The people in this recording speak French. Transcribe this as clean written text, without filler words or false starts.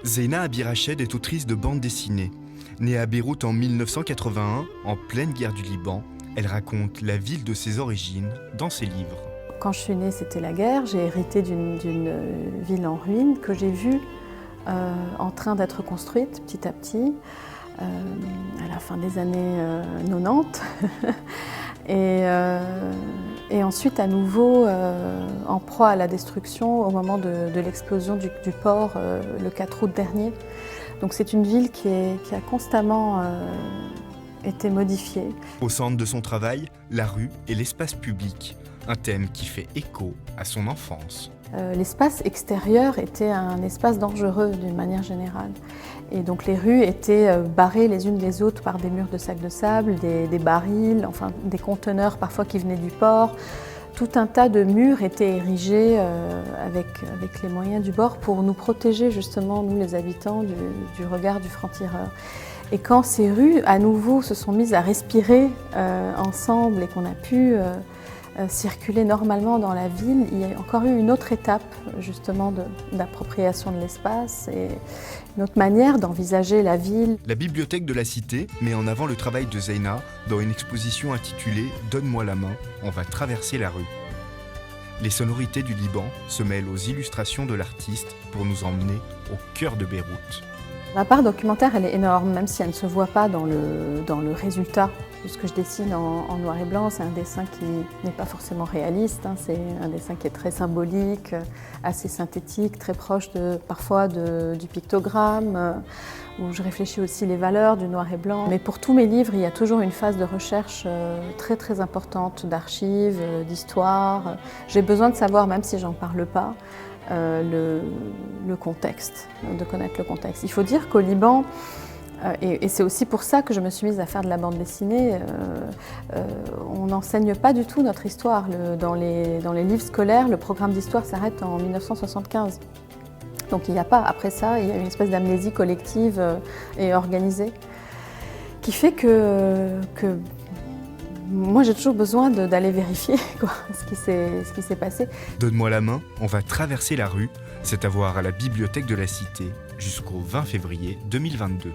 Zeina Abirached est autrice de bande dessinée. Née à Beyrouth en 1981, en pleine guerre du Liban, elle raconte la ville de ses origines dans ses livres. Quand je suis née, c'était la guerre. J'ai hérité d'une ville en ruine que j'ai vue en train d'être construite petit à petit à la fin des années 90. Et ensuite, à nouveau, en proie à la destruction au moment de l'explosion du port le 4 août dernier. Donc c'est une ville qui a constamment été modifiée. Au centre de son travail, la rue et l'espace public, un thème qui fait écho à son enfance. L'espace extérieur était un espace dangereux d'une manière générale. Et donc les rues étaient barrées les unes les autres par des murs de sacs de sable, des barils, enfin des conteneurs parfois qui venaient du port. Tout un tas de murs étaient érigés avec les moyens du bord pour nous protéger justement, nous les habitants, du regard du franc-tireur. Et quand ces rues à nouveau se sont mises à respirer ensemble et qu'on a pu circuler normalement dans la ville, il y a encore eu une autre étape justement d'appropriation de l'espace et une autre manière d'envisager la ville. La bibliothèque de la Cité met en avant le travail de Zeina dans une exposition intitulée « Donne-moi la main, on va traverser la rue ». Les sonorités du Liban se mêlent aux illustrations de l'artiste pour nous emmener au cœur de Beyrouth. La part documentaire, elle est énorme, même si elle ne se voit pas dans le résultat de ce que je dessine en noir et blanc. C'est un dessin qui n'est pas forcément réaliste, hein. C'est un dessin qui est très symbolique, assez synthétique, très proche parfois du pictogramme, où je réfléchis aussi les valeurs du noir et blanc. Mais pour tous mes livres, il y a toujours une phase de recherche très très importante, d'archives, d'histoire. J'ai besoin de savoir, même si j'en parle pas, le contexte, de connaître le contexte. Il faut dire qu'au Liban, et c'est aussi pour ça que je me suis mise à faire de la bande dessinée, on n'enseigne pas du tout notre histoire. Dans les livres scolaires, le programme d'histoire s'arrête en 1975. Donc il n'y a pas, après ça, il y a une espèce d'amnésie collective et organisée qui fait que moi, j'ai toujours besoin d'aller vérifier ce qui s'est passé. Donne-moi la main, on va traverser la rue. C'est à voir à la bibliothèque de la Cité jusqu'au 20 février 2022.